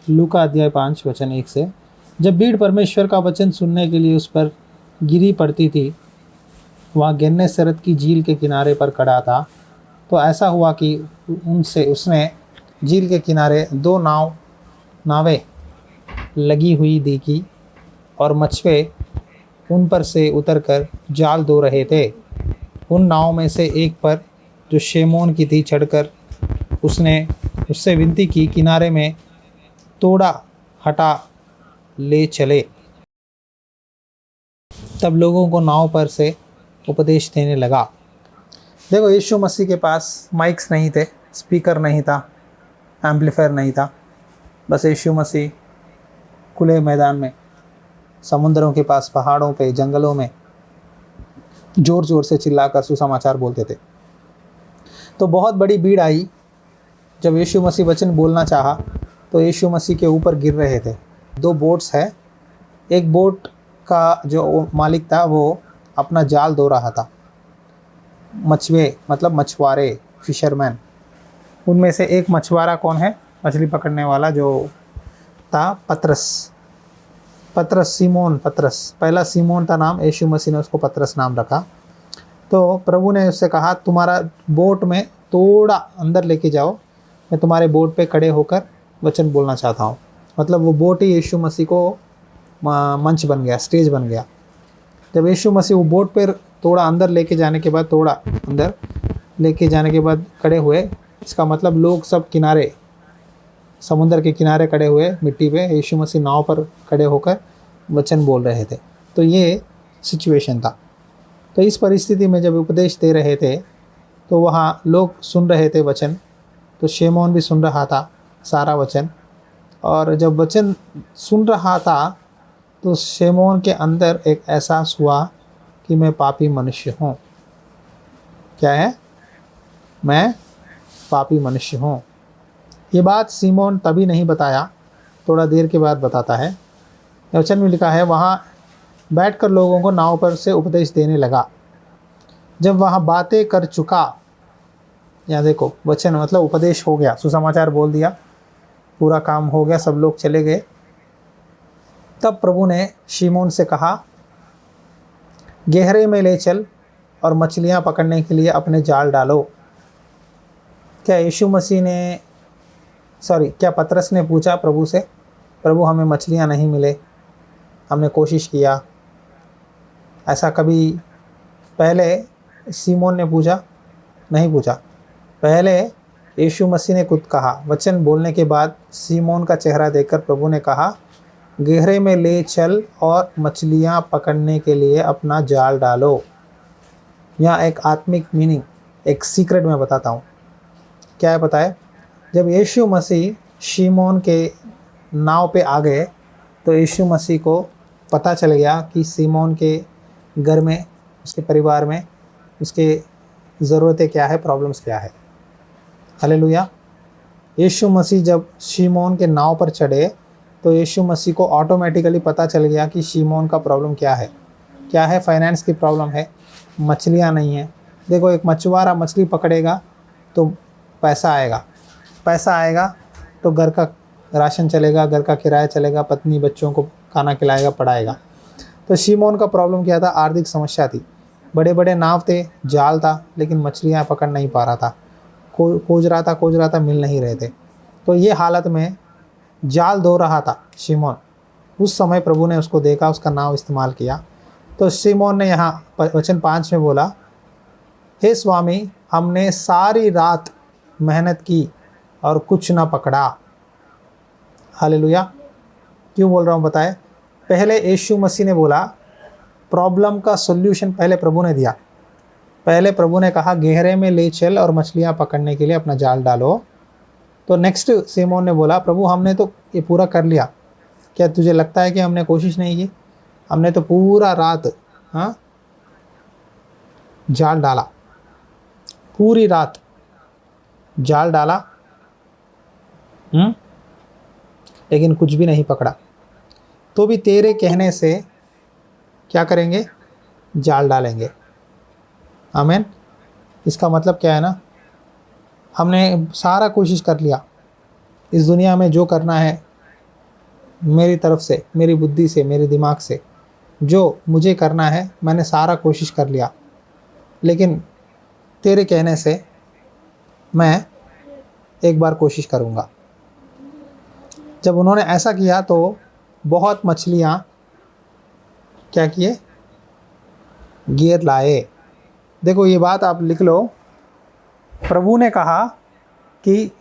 लूका अध्याय 5 वचन 1 से। जब भीड़ परमेश्वर का वचन सुनने के लिए उस पर गिरी पड़ती थी, वहाँ गेन्नेसरत की झील के किनारे पर खड़ा था, तो ऐसा हुआ कि उसने झील के किनारे 2 नावें लगी हुई देखी और मछुए उन पर से उतरकर जाल धो रहे थे। उन नावों में से एक पर, जो शेमोन की थी, चढ़कर उसने उससे विनती की, किनारे में थोड़ा हटा ले चले। तब लोगों को नाव पर से उपदेश देने लगा। देखो, यीशु मसीह के पास माइक्स नहीं थे, स्पीकर नहीं था, एम्पलीफायर नहीं था। बस यीशु मसीह खुले मैदान में, समुद्रों के पास, पहाड़ों पे, जंगलों में जोर जोर से चिल्लाकर सुसमाचार बोलते थे। तो बहुत बड़ी भीड़ आई। जब यीशु मसीह वचन बोलना चाहा तो यीशु मसीह के ऊपर गिर रहे थे। 2 बोट्स है। एक बोट का जो मालिक था वो अपना जाल धो रहा था। मछुए मतलब मछुआरे, फिशरमैन। उनमें से एक मछुआरा कौन है? मछली पकड़ने वाला जो था, पतरस, सीमोन पतरस। पहला सीमोन था नाम, यीशु मसीह ने उसको पतरस नाम रखा। तो प्रभु ने उससे कहा, तुम्हारा बोट में थोड़ा अंदर लेके जाओ, मैं तुम्हारे बोट पे खड़े होकर वचन बोलना चाहता हूँ। मतलब वो बोट ही यीशु मसीह को मंच बन गया, स्टेज बन गया। जब यीशु मसीह वो बोट पर थोड़ा अंदर लेके जाने के बाद, खड़े हुए, इसका मतलब लोग सब किनारे, समुद्र के किनारे खड़े हुए मिट्टी पे, यीशु मसीह नाव पर खड़े होकर वचन बोल रहे थे। तो ये सिचुएशन था। तो इस परिस्थिति में जब उपदेश दे रहे थे तो वहाँ लोग सुन रहे थे वचन। तो शेमोन भी सुन रहा था सारा वचन। और जब वचन सुन रहा था तो शेमोन के अंदर एक एहसास हुआ कि मैं पापी मनुष्य हूँ। क्या है? मैं पापी मनुष्य हूँ। ये बात सीमोन तभी नहीं बताया, थोड़ा देर के बाद बताता है। वचन में लिखा है, वहाँ बैठकर लोगों को नाव पर से उपदेश देने लगा। जब वहाँ बातें कर चुका, यहाँ देखो, वचन मतलब उपदेश हो गया, सुसमाचार बोल दिया, पूरा काम हो गया, सब लोग चले गए। तब प्रभु ने शिमोन से कहा, गहरे में ले चल और मछलियाँ पकड़ने के लिए अपने जाल डालो। क्या पतरस ने पूछा प्रभु से, प्रभु हमें मछलियाँ नहीं मिले, हमने कोशिश किया। ऐसा कभी पहले सीमोन ने पूछा? नहीं पूछा। पहले यीशु मसीह ने खुद कहा। वचन बोलने के बाद सीमोन का चेहरा देखकर प्रभु ने कहा, गहरे में ले चल और मछलियाँ पकड़ने के लिए अपना जाल डालो। यहाँ एक आत्मिक मीनिंग, एक सीक्रेट मैं बताता हूँ। क्या है पता है? जब यीशु मसीह शिमोन के नाव पे आ गए तो यीशु मसीह को पता चल गया कि सीमोन के घर में, उसके परिवार में, उसके ज़रूरतें क्या है, प्रॉब्लम्स क्या है। हालेलुया। यीशु मसीह जब शिमोन के नाव पर चढ़े तो यीशु मसीह को ऑटोमेटिकली पता चल गया कि शिमोन का प्रॉब्लम क्या है। क्या है? फाइनेंस की प्रॉब्लम है, मछलियाँ नहीं हैं। देखो, एक मछुआरा मछली पकड़ेगा तो पैसा आएगा तो घर का राशन चलेगा, घर का किराया चलेगा, पत्नी बच्चों को खाना खिलाएगा, पढ़ाएगा। तो शिमोन का प्रॉब्लम क्या था? आर्थिक समस्या थी। बड़े बड़े नाव थे, जाल था, लेकिन मछलियाँ पकड़ नहीं पा रहा था। खोज रहा था, मिल नहीं रहे थे। तो ये हालत में जाल धो रहा था शिमोन। उस समय प्रभु ने उसको देखा, उसका नाम इस्तेमाल किया। तो शिमोन ने यहाँ वचन 5 में बोला, हे स्वामी, हमने सारी रात मेहनत की और कुछ ना पकड़ा। हालेलुया। क्यों बोल रहा हूँ बताए? पहले यीशु मसीह ने बोला, प्रॉब्लम का सॉल्यूशन पहले प्रभु ने दिया। पहले प्रभु ने कहा, गहरे में ले चल और मछलियाँ पकड़ने के लिए अपना जाल डालो। तो नेक्स्ट सीमोन ने बोला, प्रभु हमने तो ये पूरा कर लिया, क्या तुझे लगता है कि हमने कोशिश नहीं की? हमने तो पूरा रात जाल डाला, पूरी रात जाल डाला, लेकिन कुछ भी नहीं पकड़ा। तो भी तेरे कहने से क्या करेंगे? जाल डालेंगे। आमीन। इसका मतलब क्या है ना, हमने सारा कोशिश कर लिया, इस दुनिया में जो करना है मेरी तरफ से, मेरी बुद्धि से, मेरे दिमाग से जो मुझे करना है मैंने सारा कोशिश कर लिया, लेकिन तेरे कहने से मैं एक बार कोशिश करूँगा। जब उन्होंने ऐसा किया तो बहुत मछलियाँ क्या किए, गिर लाए। देखो ये बात आप लिख लो, प्रभु ने कहा कि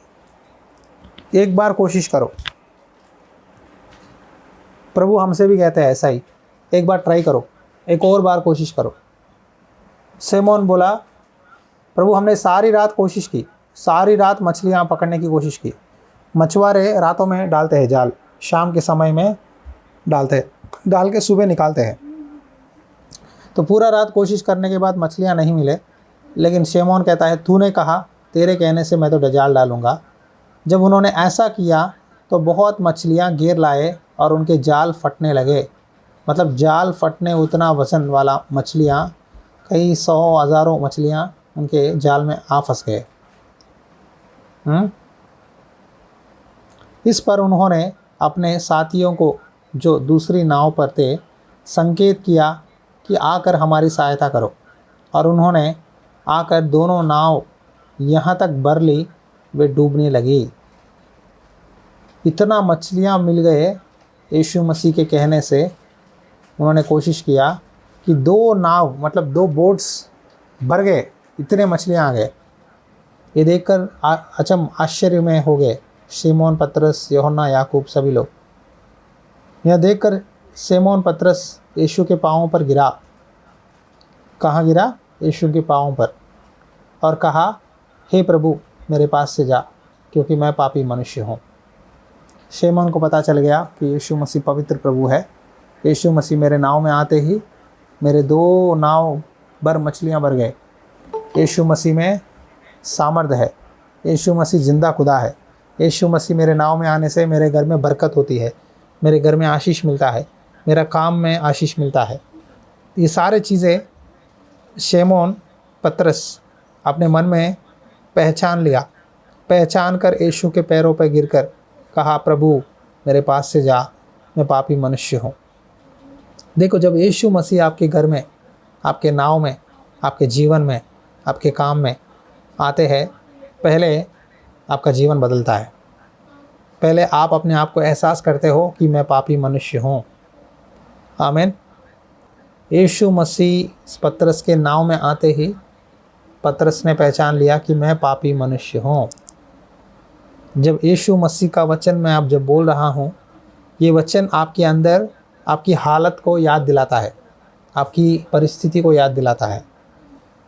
एक बार कोशिश करो। प्रभु हमसे भी कहते हैं ऐसा ही, एक बार ट्राई करो, एक और बार कोशिश करो। सिमोन बोला, प्रभु हमने सारी रात कोशिश की, सारी रात मछलियाँ पकड़ने की कोशिश की। मछुआरे रातों में डालते हैं जाल, शाम के समय में डालते हैं, डाल के सुबह निकालते हैं। तो पूरा रात कोशिश करने के बाद मछलियाँ नहीं मिले, लेकिन शिमोन कहता है तूने कहा, तेरे कहने से मैं तो जाल डालूँगा। जब उन्होंने ऐसा किया तो बहुत मछलियाँ गिर लाए और उनके जाल फटने लगे। मतलब जाल फटने उतना वज़न वाला मछलियाँ, कई सौ हज़ारों मछलियाँ उनके जाल में आ फंस गए। इस पर उन्होंने अपने साथियों को जो दूसरी नाव पर थे संकेत किया कि आकर हमारी सहायता करो, और उन्होंने आकर दोनों नाव यहाँ तक भर ली, वे डूबने लगी। इतना मछलियाँ मिल गए, यीशु मसीह के कहने से उन्होंने कोशिश किया कि 2 नाव मतलब 2 बोट्स भर गए, इतने मछलियाँ आ गए। ये देखकर आश्चर्य में हो गए शिमोन, पतरस, यूहन्ना, याकूब सभी लोग। यह देखकर शिमोन पतरस यीशु के पाँवों पर गिरा। कहाँ गिरा? यीशु के पाँवों पर, और कहा, हे प्रभु मेरे पास से जा, क्योंकि मैं पापी मनुष्य हूँ। शिमोन को पता चल गया कि यीशु मसीह पवित्र प्रभु है। यीशु मसीह मेरे नाव में आते ही मेरे 2 नाव भर मछलियाँ भर गए। यीशु मसीह में सामर्थ्य है, यीशु मसीह जिंदा खुदा है। यीशु मसीह मेरे नाव में आने से मेरे घर में बरकत होती है, मेरे घर में आशीष मिलता है, मेरा काम में आशीष मिलता है। ये सारे चीज़ें शिमोन पतरस अपने मन में पहचान लिया। पहचान कर यीशु के पैरों पर गिरकर कहा, प्रभु मेरे पास से जा, मैं पापी मनुष्य हूँ। देखो, जब यीशु मसीह आपके घर में, आपके नाव में, आपके जीवन में, आपके काम में आते हैं, पहले आपका जीवन बदलता है। पहले आप अपने आप को एहसास करते हो कि मैं पापी मनुष्य हूँ। आमीन। यीशु मसीह पतरस के नाव में आते ही पतरस ने पहचान लिया कि मैं पापी मनुष्य हूँ। जब यीशु मसीह का वचन मैं आप जब बोल रहा हूँ, ये वचन आपके अंदर आपकी हालत को याद दिलाता है, आपकी परिस्थिति को याद दिलाता है।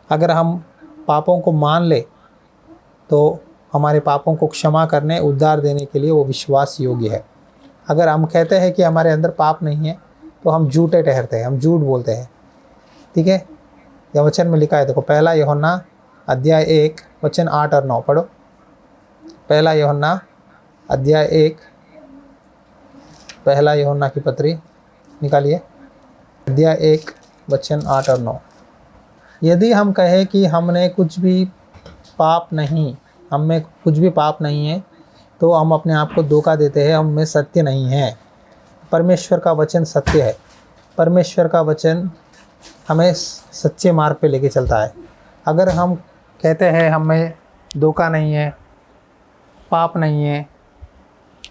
अगर हम पापों को मान ले तो हमारे पापों को क्षमा करने, उद्धार देने के लिए वो विश्वास योग्य है। अगर हम कहते हैं कि हमारे अंदर पाप नहीं है तो हम झूठे ठहरते हैं, हम झूठ बोलते हैं। ठीक है, यह वचन में लिखा है, देखो 1 यूहन्ना अध्याय 1 वचन 8 और 9 पढ़ो। 1 यूहन्ना अध्याय 1, 1 यूहन्ना की पत्री निकालिए, अध्याय 1 वचन 8 और 9। यदि हम कहें कि हमने कुछ भी पाप नहीं, हम में कुछ भी पाप नहीं है, तो हम अपने आप को धोखा देते हैं, हम में सत्य नहीं है। परमेश्वर का वचन सत्य है। परमेश्वर का वचन हमें सच्चे मार्ग पे लेके चलता है। अगर हम कहते हैं हम में धोखा नहीं है, पाप नहीं है,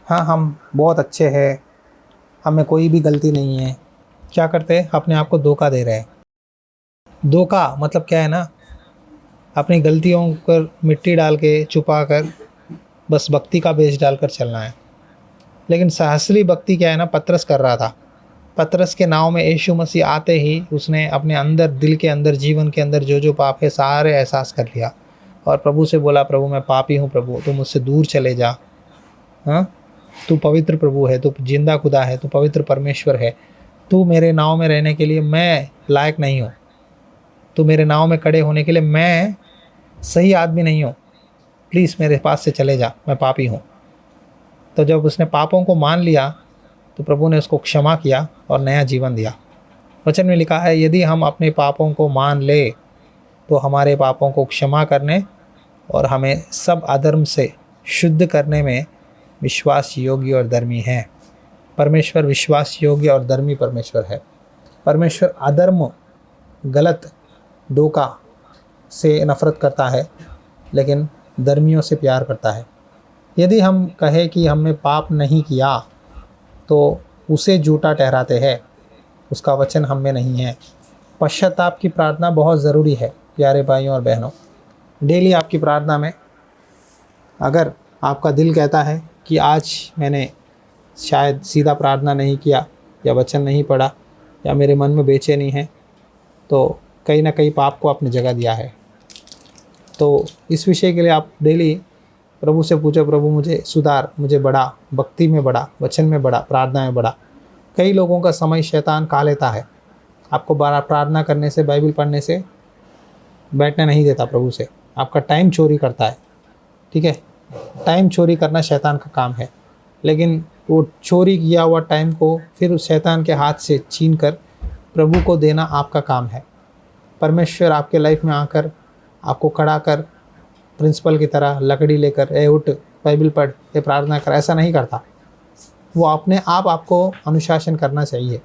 हाँ हम बहुत अच्छे हैं, हमें कोई भी गलती नहीं है, क्या करते हैं? अपने आप को धोखा दे रहे हैं। धोखा मतलब क्या है ना, अपनी गलतियों पर मिट्टी डाल के छुपा कर बस भक्ति का बेच डालकर चलना है। लेकिन असली भक्ति क्या है ना, पतरस कर रहा था। पतरस के नाव में यीशु मसीह आते ही उसने अपने अंदर, दिल के अंदर, जीवन के अंदर जो जो पाप है सारे एहसास कर लिया और प्रभु से बोला, प्रभु मैं पापी हूँ, प्रभु तू मुझसे दूर चले जा। हाँ, तू पवित्र प्रभु है, तू जिंदा खुदा है, तू पवित्र परमेश्वर है, तू मेरे नाव में रहने के लिए मैं लायक नहीं हूँ, तू मेरे नाव में खड़े होने के लिए मैं सही आदमी नहीं हूँ, प्लीज़ मेरे पास से चले जा, मैं पापी हूँ। तो जब उसने पापों को मान लिया तो प्रभु ने उसको क्षमा किया और नया जीवन दिया। वचन में लिखा है, यदि हम अपने पापों को मान ले तो हमारे पापों को क्षमा करने और हमें सब अधर्म से शुद्ध करने में विश्वास योग्य और धर्मी है। परमेश्वर विश्वास योग्य और धर्मी परमेश्वर है। परमेश्वर अधर्म, गलत, धोखा से नफरत करता है, लेकिन धर्मियों से प्यार करता है। यदि हम कहें कि हमने पाप नहीं किया तो उसे झूठा ठहराते हैं, उसका वचन हम में नहीं है। पश्चाताप की प्रार्थना बहुत ज़रूरी है प्यारे भाइयों और बहनों। डेली आपकी प्रार्थना में अगर आपका दिल कहता है कि आज मैंने शायद सीधा प्रार्थना नहीं किया या वचन नहीं पढ़ा या मेरे मन में बेचैनी है, तो कहीं ना कहीं पाप को आपने जगह दिया है। तो इस विषय के लिए आप डेली प्रभु से पूछो, प्रभु मुझे सुधार, मुझे बढ़ा, भक्ति में बढ़ा, वचन में बढ़ा, प्रार्थना में बढ़ा। कई लोगों का समय शैतान खा लेता है, आपको प्रार्थना करने से, बाइबल पढ़ने से बैठने नहीं देता प्रभु से, आपका टाइम चोरी करता है। ठीक है, टाइम चोरी करना शैतान का काम है, लेकिन वो चोरी किया हुआ टाइम को फिर उस शैतान के हाथ से छीन कर प्रभु को देना आपका काम है। परमेश्वर आपके लाइफ में आकर आपको खड़ा कर प्रिंसिपल की तरह लकड़ी लेकर ए उठ, बाइबल पढ़, ए प्रार्थना कर, ऐसा नहीं करता। वो अपने आप आपको अनुशासन करना चाहिए,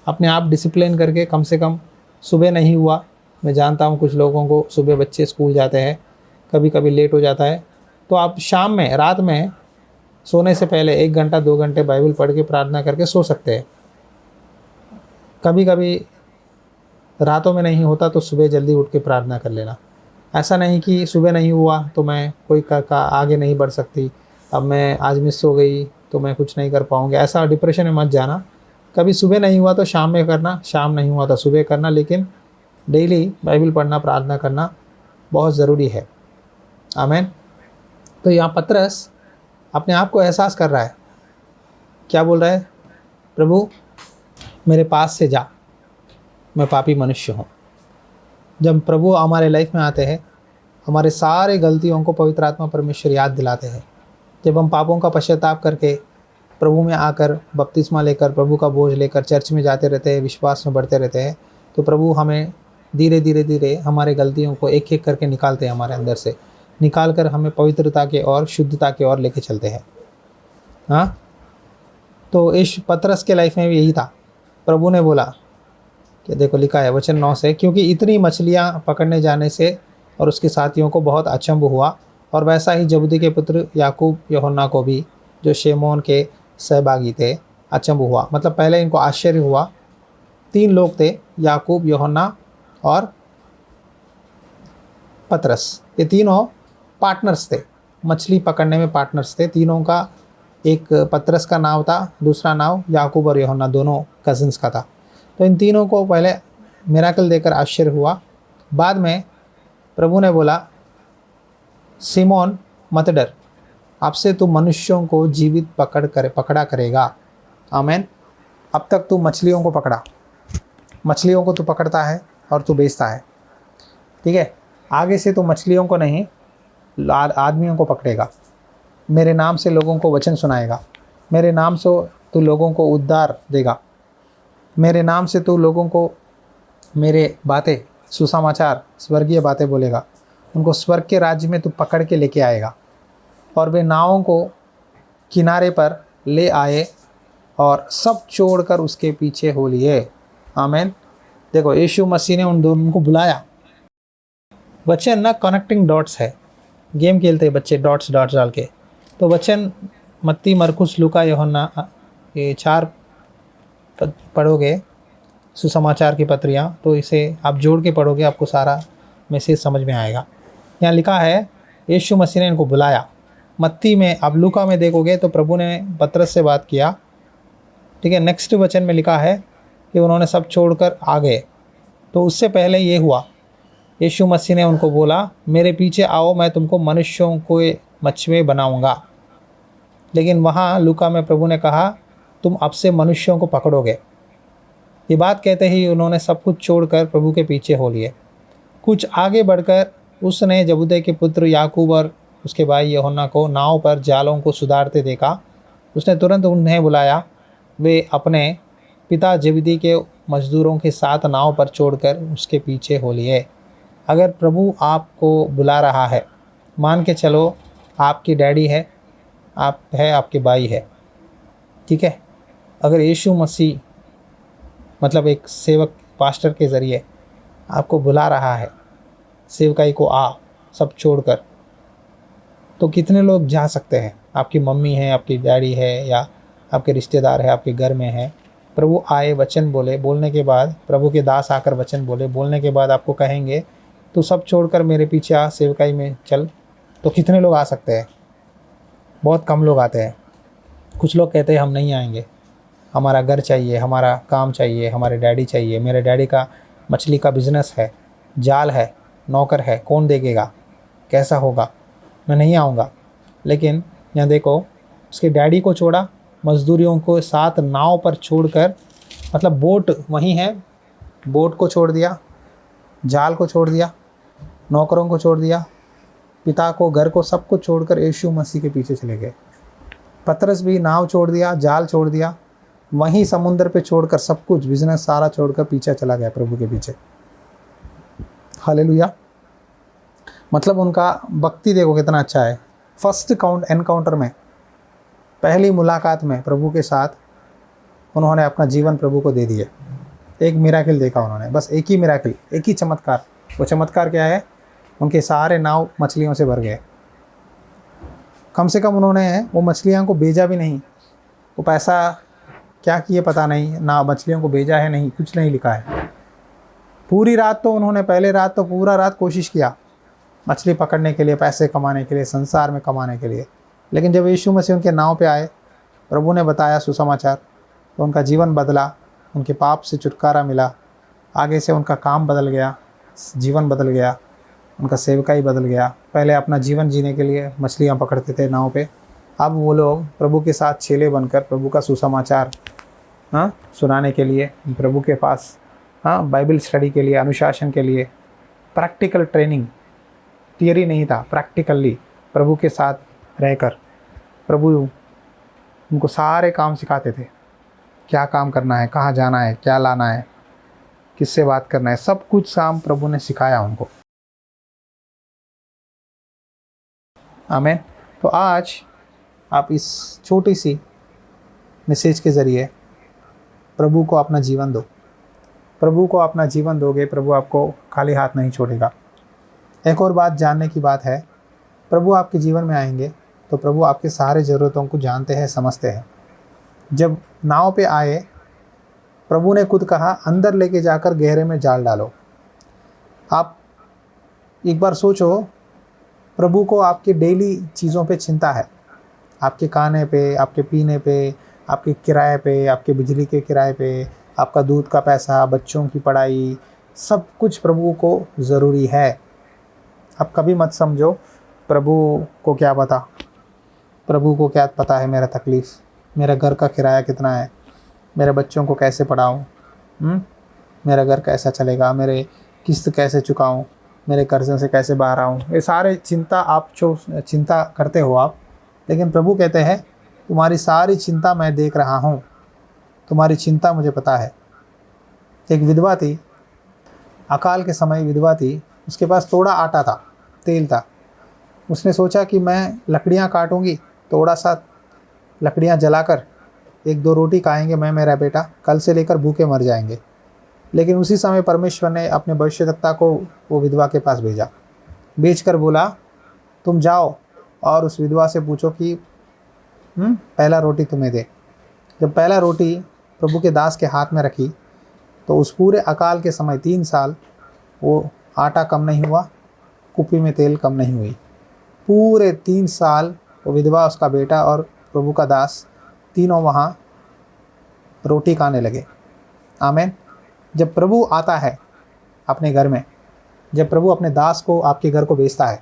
अपने आप डिसिप्लिन करके। कम से कम सुबह नहीं हुआ, मैं जानता हूँ कुछ लोगों को सुबह बच्चे स्कूल जाते हैं, कभी कभी लेट हो जाता है, तो आप शाम में, रात में सोने से पहले 1 घंटा 2 घंटे बाइबल पढ़ के प्रार्थना करके सो सकते हैं। कभी कभी रातों में नहीं होता तो सुबह जल्दी उठ के प्रार्थना कर लेना। ऐसा नहीं कि सुबह नहीं हुआ तो मैं कोई का आगे नहीं बढ़ सकती, अब मैं आज मिस हो गई तो मैं कुछ नहीं कर पाऊँगी, ऐसा डिप्रेशन में मत जाना। कभी सुबह नहीं हुआ तो शाम में करना, शाम नहीं हुआ तो सुबह करना, लेकिन डेली बाइबल पढ़ना, प्रार्थना करना बहुत ज़रूरी है। आमीन। तो यहाँ पतरस अपने आप को एहसास कर रहा है, क्या बोल रहा है? प्रभु मेरे पास से जा, मैं पापी मनुष्य हूँ। जब प्रभु हमारे लाइफ में आते हैं, हमारे सारे गलतियों को पवित्र आत्मा परमेश्वर याद दिलाते हैं। जब हम पापों का पश्चाताप करके प्रभु में आकर बपतिस्मा लेकर, प्रभु का बोझ लेकर चर्च में जाते रहते हैं, विश्वास में बढ़ते रहते हैं, तो प्रभु हमें धीरे धीरे धीरे हमारे गलतियों को एक एक करके निकालते हैं, हमारे अंदर से निकाल कर हमें पवित्रता के और शुद्धता के ओर लेके चलते हैं। हाँ, तो इस पतरस के लाइफ में भी यही था। प्रभु ने बोला कि देखो लिखा है वचन 9 से, क्योंकि इतनी मछलियाँ पकड़ने जाने से और उसके साथियों को बहुत अचंभ हुआ, और वैसा ही जबूदी के पुत्र याकूब यूहन्ना को भी, जो शेमोन के सहभागी थे, अचंभ हुआ। मतलब पहले इनको आश्चर्य हुआ। 3 लोग थे, याकूब, यूहन्ना और पतरस। ये तीनों पार्टनर्स थे, मछली पकड़ने में पार्टनर्स थे। तीनों का, एक पतरस का नाम था, दूसरा नाम याकूब और यूहन्ना, दोनों कजिन्स का था। तो इन तीनों को पहले मिराकल देकर आश्चर्य हुआ। बाद में प्रभु ने बोला, सिमोन मत डर, आपसे तू मनुष्यों को जीवित पकड़ा करेगा। आमीन। अब तक तू मछलियों को पकड़ा, मछलियों को तू पकड़ता है और तू बेचता है, ठीक है। आगे से तू मछलियों को नहीं, आदमियों को पकड़ेगा। मेरे नाम से लोगों को वचन सुनाएगा, मेरे नाम से तू लोगों को उद्धार देगा, मेरे नाम से तू लोगों को मेरे बातें, सुसमाचार, स्वर्गीय बातें बोलेगा। उनको स्वर्ग के राज्य में तू पकड़ के लेके आएगा। और वे नावों को किनारे पर ले आए और सब छोड़कर उसके पीछे हो लिए। आमीन। देखो, यीशु मसीह ने उन दोनों को बुलाया। वचन ना कनेक्टिंग डॉट्स है। गेम खेलते हैं बच्चे डॉट्स डाल के। तो वचन मत्ती, मरकुस, लूका, यूहन्ना, ये 4 पढ़ोगे सुसमाचार की पत्रियाँ, तो इसे आप जोड़ के पढ़ोगे, आपको सारा मैसेज समझ में आएगा। यहाँ लिखा है यीशु मसीह ने इनको बुलाया। मत्ती में, आप लूका में देखोगे तो प्रभु ने पतरस से बात किया, ठीक है। नेक्स्ट वचन में लिखा है कि उन्होंने सब छोड़कर आ गए। तो उससे पहले ये हुआ, यीशु मसीह ने उनको बोला, मेरे पीछे आओ, मैं तुमको मनुष्यों को मछुए बनाऊंगा। लेकिन वहाँ लूका में प्रभु ने कहा, तुम अब से मनुष्यों को पकड़ोगे। ये बात कहते ही उन्होंने सब कुछ छोड़कर प्रभु के पीछे हो लिए। कुछ आगे बढ़कर उसने जबूदे के पुत्र याकूब और उसके भाई यूहन्ना को नाव पर जालों को सुधारते देखा। उसने तुरंत उन्हें बुलाया। वे अपने पिता जबूदी के मजदूरों के साथ नाव पर छोड़कर उसके पीछे हो लिए। अगर प्रभु आपको बुला रहा है, मान के चलो आपकी डैडी है, आप है, आपके भाई है, ठीक है, अगर यीशु मसीह मतलब एक सेवक पास्टर के ज़रिए आपको बुला रहा है, सेवकाई को आ सब छोड़कर, तो कितने लोग जा सकते हैं? आपकी मम्मी है, आपकी डैडी है, या आपके रिश्तेदार है, आपके घर में है। प्रभु आए, वचन बोले, बोलने के बाद प्रभु के दास आकर वचन बोले, बोलने के बाद आपको कहेंगे तो सब छोड़कर मेरे पीछे आ, सेवकाई में चल, तो कितने लोग आ सकते हैं? बहुत कम लोग आते हैं। कुछ लोग कहते हैं हम नहीं आएंगे, हमारा घर चाहिए, हमारा काम चाहिए, हमारे डैडी चाहिए, मेरे डैडी का मछली का बिजनेस है, जाल है, नौकर है, कौन देखेगा, कैसा होगा, मैं नहीं आऊँगा। लेकिन यहाँ देखो, उसके डैडी को छोड़ा, मजदूरियों को साथ नाव पर छोड़कर, मतलब बोट वहीं है, बोट को छोड़ दिया, जाल को छोड़ दिया, नौकरों को छोड़ दिया, पिता को, घर को, सब कुछ छोड़कर यीशु मसीह के पीछे चले गए। पतरस भी नाव छोड़ दिया, जाल छोड़ दिया, वहीं समुद्र पे छोड़कर सब कुछ बिजनेस सारा छोड़कर पीछे चला गया प्रभु के पीछे। हालेलुया। मतलब उनका भक्ति देखो कितना अच्छा है। फर्स्ट एनकाउंटर में, पहली मुलाकात में प्रभु के साथ उन्होंने अपना जीवन प्रभु को दे दिया। एक मिराकिल देखा उन्होंने, बस एक ही मिराकिल, एक ही चमत्कार। वो चमत्कार क्या है? उनके सारे नाव मछलियों से भर गए। कम से कम उन्होंने वो मछलियों को भेजा भी नहीं, वो पैसा क्या किए पता नहीं, ना मछलियों को भेजा है, नहीं कुछ नहीं लिखा है। पूरी रात तो उन्होंने, पहले रात तो पूरा रात कोशिश किया मछली पकड़ने के लिए, पैसे कमाने के लिए, संसार में कमाने के लिए। लेकिन जब यीशु मसीह उनके नाव पे आए, प्रभु ने बताया सुसमाचार, तो उनका जीवन बदला, उनके पाप से छुटकारा मिला, आगे से उनका काम बदल गया, जीवन बदल गया, उनका सेवकाई बदल गया। पहले अपना जीवन जीने के लिए मछलियाँ पकड़ते थे नाव पे, अब वो लोग प्रभु के साथ चेले बनकर प्रभु का सुसमाचार सुनाने के लिए प्रभु के पास, बाइबल स्टडी के लिए, अनुशासन के लिए, प्रैक्टिकल ट्रेनिंग, थियरी नहीं था, प्रैक्टिकली प्रभु के साथ रहकर प्रभु उनको सारे काम सिखाते थे। क्या काम करना है, कहाँ जाना है, क्या लाना है, किससे बात करना है, सब कुछ काम प्रभु ने सिखाया उनको। आमीन। तो आज आप इस छोटी सी मैसेज के ज़रिए प्रभु को अपना जीवन दो। प्रभु को अपना जीवन दोगे, प्रभु आपको खाली हाथ नहीं छोड़ेगा। एक और बात जानने की बात है, प्रभु आपके जीवन में आएंगे तो प्रभु आपके सारे ज़रूरतों को जानते हैं, समझते हैं। जब नाव पे आए, प्रभु ने खुद कहा अंदर लेके जाकर गहरे में जाल डालो। आप एक बार सोचो, प्रभु को आपके डेली चीज़ों पे चिंता है, आपके खाने पे, आपके पीने पे, आपके किराए पे, आपके बिजली के किराए पे, आपका दूध का पैसा, बच्चों की पढ़ाई, सब कुछ प्रभु को ज़रूरी है। आप कभी मत समझो प्रभु को क्या पता, प्रभु को क्या पता है मेरा तकलीफ़, मेरा घर का किराया कितना है, मेरे बच्चों को कैसे पढ़ाऊँ, मेरा घर कैसा चलेगा, मेरे किस्त कैसे चुकाऊँ, मेरे कर्ज़ों से कैसे बाहर आऊँ। ये सारे चिंता आप जो चिंता करते हो आप, लेकिन प्रभु कहते हैं तुम्हारी सारी चिंता मैं देख रहा हूँ, तुम्हारी चिंता मुझे पता है। एक विधवा थी, अकाल के समय विधवा थी, उसके पास थोड़ा आटा था, तेल था। उसने सोचा कि मैं लकड़ियाँ काटूँगी, थोड़ा सा लकड़ियाँ जलाकर 1-2 रोटी खाएंगे मैं, मेरा बेटा, कल से लेकर भूखे मर जाएंगे। लेकिन उसी समय परमेश्वर ने अपने भविष्यद्वक्ता को वो विधवा के पास भेजा, भेजकर बोला तुम जाओ और उस विधवा से पूछो कि पहला रोटी तुम्हें दे। जब पहला रोटी प्रभु के दास के हाथ में रखी, तो उस पूरे अकाल के समय 3 साल वो आटा कम नहीं हुआ, कुप्पी में तेल कम नहीं हुई। पूरे 3 साल वो विधवा, उसका बेटा और प्रभु का दास तीनों वहाँ रोटी खाने लगे। आमीन। जब प्रभु आता है अपने घर में, जब प्रभु अपने दास को आपके घर को भेजता है,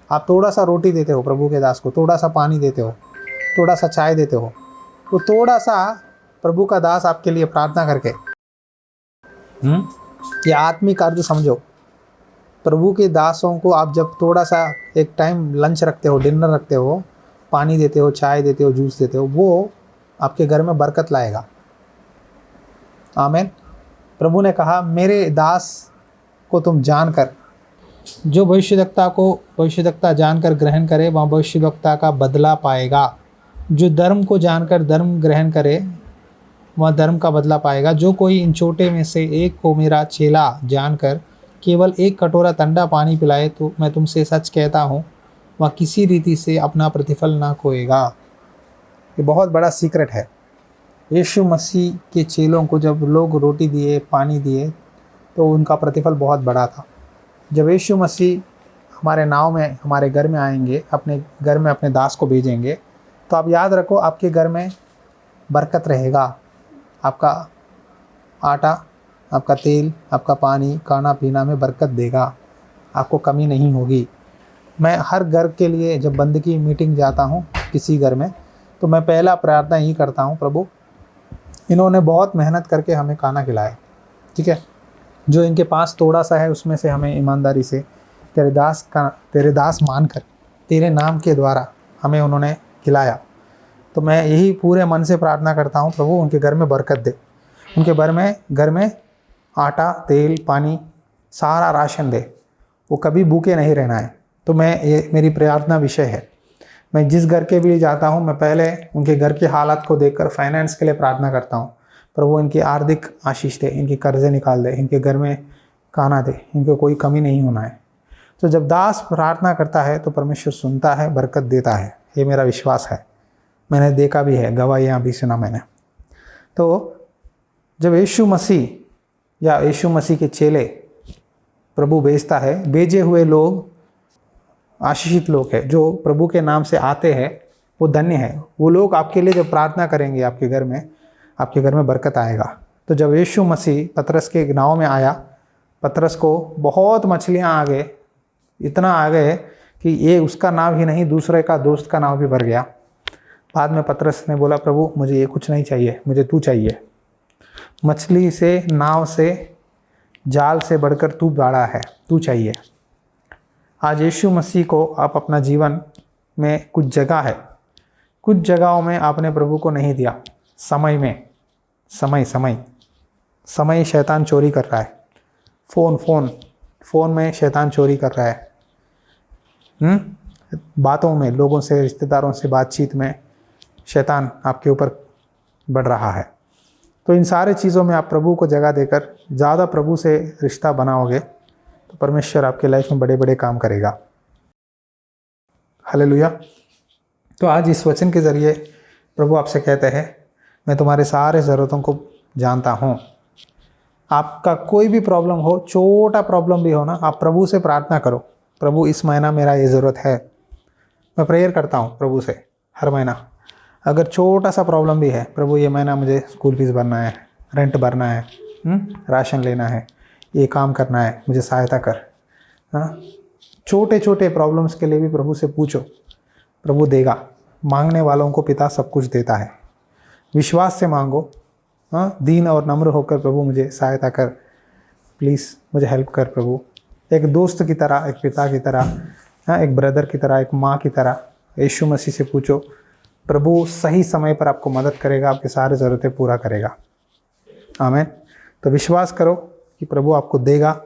आप थोड़ा सा रोटी देते हो प्रभु के दास को, थोड़ा सा पानी देते हो, थोड़ा सा चाय देते हो, तो थोड़ा सा प्रभु का दास आपके लिए प्रार्थना करके, ये आत्मिक अर्थ समझो। प्रभु के दासों को आप जब थोड़ा सा एक टाइम लंच रखते हो, डिनर रखते हो, पानी देते हो, चाय देते हो, जूस देते हो, वो आपके घर में बरकत लाएगा। आमीन। प्रभु ने कहा मेरे दास को तुम जानकर, जो भविष्यद्वक्ता जानकर ग्रहण करे वह भविष्यद्वक्ता का बदला पाएगा। जो धर्म को जानकर धर्म ग्रहण करे वह धर्म का बदला पाएगा। जो कोई इन छोटे में से एक को मेरा चेला जानकर केवल एक कटोरा ठंडा पानी पिलाए, तो मैं तुमसे सच कहता हूँ वह किसी रीति से अपना प्रतिफल ना खोएगा। ये बहुत बड़ा सीक्रेट है। यीशु मसीह के चेलों को जब लोग रोटी दिए, पानी दिए, तो उनका प्रतिफल बहुत बड़ा था। जब यीशु मसीह हमारे नाव में हमारे घर में आएंगे, अपने घर में अपने दास को भेजेंगे, तो आप याद रखो आपके घर में बरकत रहेगा। आपका आटा, आपका तेल, आपका पानी, खाना पीना में बरकत देगा, आपको कमी नहीं होगी। मैं हर घर के लिए जब बंद की मीटिंग जाता हूँ किसी घर में, तो मैं पहला प्रार्थना यही करता हूँ, प्रभु इन्होंने बहुत मेहनत करके हमें खाना खिलाया, ठीक है, जो इनके पास थोड़ा सा है उसमें से हमें ईमानदारी से तेरे दास मानकर तेरे नाम के द्वारा हमें उन्होंने खिलाया। तो मैं यही पूरे मन से प्रार्थना करता हूँ, प्रभु उनके घर में बरकत दे, उनके घर में आटा, तेल, पानी, सारा राशन दे, वो कभी भूखे नहीं रहना है। तो ये मेरी प्रार्थना विषय है। मैं जिस घर के भी जाता हूँ, मैं पहले उनके घर की हालत को देखकर फाइनेंस के लिए प्रार्थना करता हूँ, प्रभु इनकी आर्थिक आशीष दे, इनके कर्जे निकाल दे, इनके घर में खाना दे, इनको कोई कमी नहीं होना है। तो जब दास प्रार्थना करता है तो परमेश्वर सुनता है, बरकत देता है। ये मेरा विश्वास है, मैंने देखा भी है, गवाहियाँ भी सुना मैंने। तो जब यीशु मसीह या यीशु मसीह के चेले प्रभु भेजता है, भेजे हुए लोग आशीषित लोग हैं। जो प्रभु के नाम से आते हैं वो धन्य है। वो लोग आपके लिए जब प्रार्थना करेंगे आपके घर में बरकत आएगा। तो जब यीशु मसीह पतरस के नाव में आया, पतरस को बहुत मछलियाँ आ गए, इतना आ गए कि ये उसका नाव ही नहीं दूसरे का दोस्त का नाव भी भर गया। बाद में पतरस ने बोला, प्रभु मुझे ये कुछ नहीं चाहिए, मुझे तू चाहिए। मछली से, नाव से, जाल से बढ़कर तू बड़ा है, तू चाहिए। आज यीशु मसीह को आप अपना जीवन में कुछ जगह है, कुछ जगहों में आपने प्रभु को नहीं दिया। समय शैतान चोरी कर रहा है। फ़ोन में शैतान चोरी कर रहा है। बातों में, लोगों से, रिश्तेदारों से बातचीत में शैतान आपके ऊपर बढ़ रहा है। तो इन सारे चीज़ों में आप प्रभु को जगह देकर ज़्यादा प्रभु से रिश्ता बनाओगे तो परमेश्वर आपके लाइफ में बड़े बड़े काम करेगा। हालेलुया। तो आज इस वचन के ज़रिए प्रभु आपसे कहते हैं, मैं तुम्हारे सारे ज़रूरतों को जानता हूँ। आपका कोई भी प्रॉब्लम हो, छोटा प्रॉब्लम भी हो ना, आप प्रभु से प्रार्थना करो, प्रभु इस महीना मेरा ये ज़रूरत है। मैं प्रेयर करता हूँ प्रभु से हर महीना, अगर छोटा सा प्रॉब्लम भी है, प्रभु ये महीना मुझे स्कूल फीस भरना है, रेंट भरना है, राशन लेना है, ये काम करना है, मुझे सहायता कर। हाँ, छोटे छोटे प्रॉब्लम्स के लिए भी प्रभु से पूछो, प्रभु देगा। मांगने वालों को पिता सब कुछ देता है। विश्वास से मांगो, हाँ, दीन और नम्र होकर, प्रभु मुझे सहायता कर, प्लीज़ मुझे हेल्प कर प्रभु। एक दोस्त की तरह, एक पिता की तरह, हाँ, एक ब्रदर की तरह, एक माँ की तरह यीशु मसीह से पूछो। प्रभु सही समय पर आपको मदद करेगा, आपकी सारी ज़रूरतें पूरा करेगा। आमीन। तो विश्वास करो कि प्रभु आपको देगा।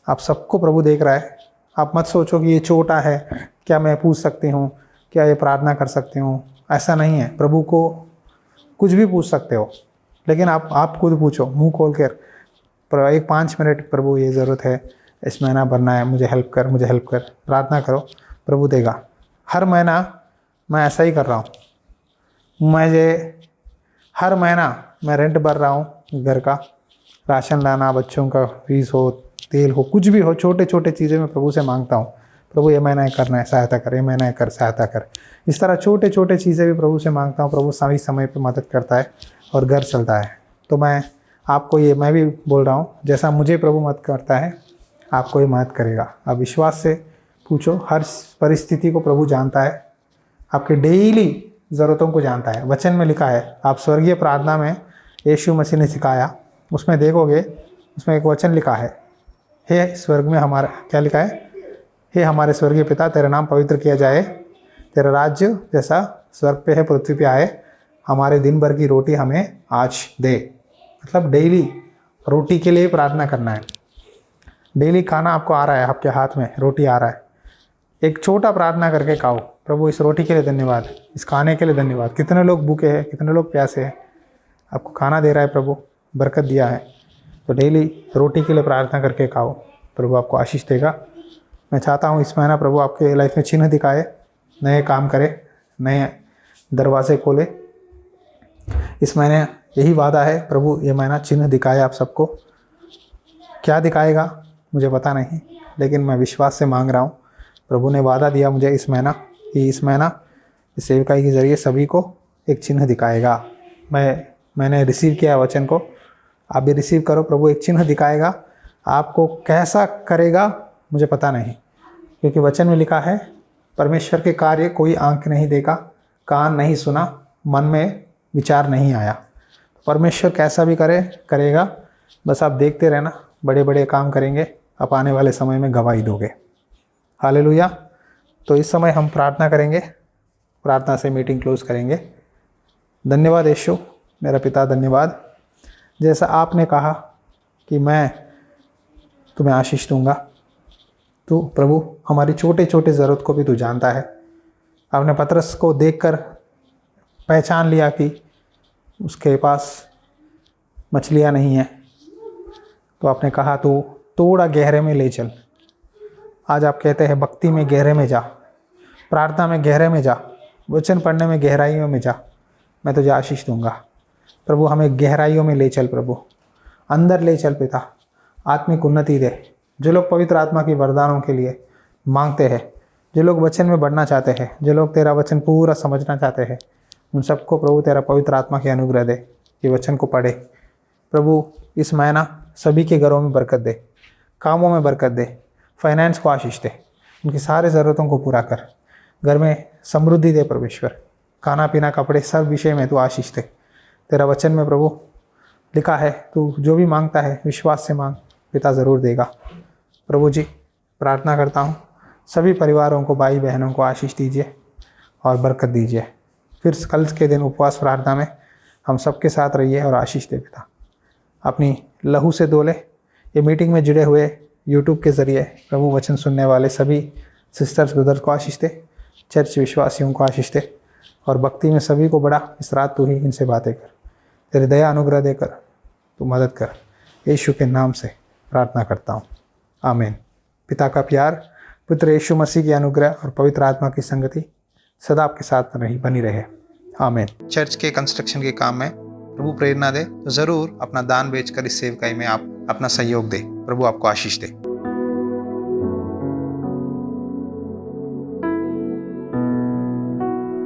आप सबको प्रभु देख रहा है। आप मत सोचो कि ये छोटा है, क्या मैं पूछ सकती हूँ, क्या ये प्रार्थना कर सकती हूँ। ऐसा नहीं है। प्रभु को कुछ भी पूछ सकते हो, लेकिन आप खुद पूछो, मुंह खोल कर, एक 5 मिनट, प्रभु ये ज़रूरत है, इस महीना भरना है, मुझे हेल्प कर, मुझे हेल्प कर। प्रार्थना करो, प्रभु देगा। हर महीना मैं ऐसा ही कर रहा हूँ। हर महीना मैं रेंट भर रहा हूँ, घर का राशन लाना, बच्चों का फीस हो, तेल हो, कुछ भी हो, छोटे छोटे चीज़ें मैं प्रभु से मांगता हूँ। प्रभु ये महीना करना है, सहायता कर, ये महीना कर, सहायता कर। इस तरह छोटे छोटे चीज़ें भी प्रभु से मांगता हूँ। प्रभु सही समय पर मदद करता है और घर चलता है। तो मैं भी बोल रहा हूँ, जैसा मुझे प्रभु मदद करता है, आपको ही मदद करेगा। आप विश्वास से पूछो। हर परिस्थिति को प्रभु जानता है, आपके डेली ज़रूरतों को जानता है। वचन में लिखा है, आप स्वर्गीय प्रार्थना में यीशु मसीह ने सिखाया, उसमें देखोगे, उसमें एक वचन लिखा है, हे स्वर्ग में हमारा, क्या लिखा है, हे हमारे स्वर्गीय पिता, तेरा नाम पवित्र किया जाए, तेरा राज्य जैसा स्वर्ग पे है पृथ्वी पे आए, हमारे दिन भर की रोटी हमें आज दे। मतलब डेली रोटी के लिए प्रार्थना करना है। डेली खाना आपको आ रहा है, आपके हाथ में रोटी आ रहा है, एक छोटा प्रार्थना करके खाओ, प्रभु इस रोटी के लिए धन्यवाद, इस खाने के लिए धन्यवाद। कितने लोग भूखे हैं, कितने लोग प्यासे हैं, आपको खाना दे रहा है प्रभु, बरकत दिया है, तो डेली रोटी के लिए प्रार्थना करके खाओ, प्रभु आपको आशीष देगा। मैं चाहता हूँ इस महीना प्रभु आपके लाइफ में चिन्ह दिखाए, नए काम करे, नए दरवाजे खोले। इस महीने यही वादा है प्रभु, ये महीना चिन्ह दिखाए आप सबको। क्या दिखाएगा मुझे पता नहीं, लेकिन मैं विश्वास से मांग रहा हूँ। प्रभु ने वादा दिया मुझे इस महीना कि इस महीना इस सेवकाई के ज़रिए सभी को एक चिन्ह दिखाएगा। मैंने रिसीव किया वचन को, आप भी रिसीव करो। प्रभु एक चिन्ह दिखाएगा, आपको कैसा करेगा मुझे पता नहीं, क्योंकि वचन में लिखा है परमेश्वर के कार्य कोई आंख नहीं देखा, कान नहीं सुना, मन में विचार नहीं आया। परमेश्वर कैसा भी करेगा, बस आप देखते रहना, बड़े बड़े काम करेंगे, आप आने वाले समय में गवाही दोगे। हालेलुया। तो इस समय हम प्रार्थना करेंगे, प्रार्थना से मीटिंग क्लोज करेंगे। धन्यवाद यीशु मेरा पिता, धन्यवाद जैसा आपने कहा कि मैं तुम्हें आशीष दूंगा। तू प्रभु हमारी छोटे छोटे ज़रूरत को भी तू जानता है। आपने पतरस को देखकर पहचान लिया कि उसके पास मछलियाँ नहीं हैं, तो आपने कहा तू थोड़ा गहरे में ले चल। आज आप कहते हैं भक्ति में गहरे में जा, प्रार्थना में गहरे में जा, वचन पढ़ने में गहराइयों में जा, मैं तुझे आशीष दूंगा। प्रभु हमें गहराइयों में ले चल, प्रभु अंदर ले चल पिता, आत्मिक उन्नति दे। जो लोग पवित्र आत्मा की वरदानों के लिए मांगते हैं, जो लोग वचन में बढ़ना चाहते हैं, जो लोग तेरा वचन पूरा समझना चाहते हैं, उन सबको प्रभु तेरा पवित्र आत्मा की अनुग्रह दे कि वचन को पढ़े। प्रभु इस महीना सभी के घरों में बरकत दे, कामों में बरकत दे, फाइनेंस को आशीष दे, उनकी सारे ज़रूरतों को पूरा कर, घर में समृद्धि दे परमेश्वर, खाना पीना कपड़े सब विषय में तू आशीष दे। तेरा वचन में प्रभु लिखा है तू जो भी मांगता है विश्वास से मांग, पिता ज़रूर देगा। प्रभु जी प्रार्थना करता हूँ सभी परिवारों को, भाई बहनों को आशीष दीजिए और बरकत दीजिए। फिर कल के दिन उपवास प्रार्थना में हम सबके साथ रहिए और आशीष दे पिता। अपनी लहू से धो ले। ये मीटिंग में जुड़े हुए यूट्यूब के ज़रिए प्रभु वचन सुनने वाले सभी सिस्टर्स ब्रदर्स को आशीष दे, चर्च विश्वासियों को आशीष दे, और भक्ति में सभी को बढ़ा। इस रात तू ही इनसे बातें कर, तेरे दया अनुग्रह देकर तू मदद कर। यीशु के नाम से प्रार्थना करता हूँ, आमीन। पिता का प्यार, पुत्र यीशु मसीह की अनुग्रह और पवित्र आत्मा की संगति सदा आपके साथ बनी रहे, आमीन। चर्च के कंस्ट्रक्शन के काम में प्रभु प्रेरणा दे तो ज़रूर अपना दान बेचकर इस सेवकाई में आप अपना सहयोग दे। प्रभु आपको आशीष दे।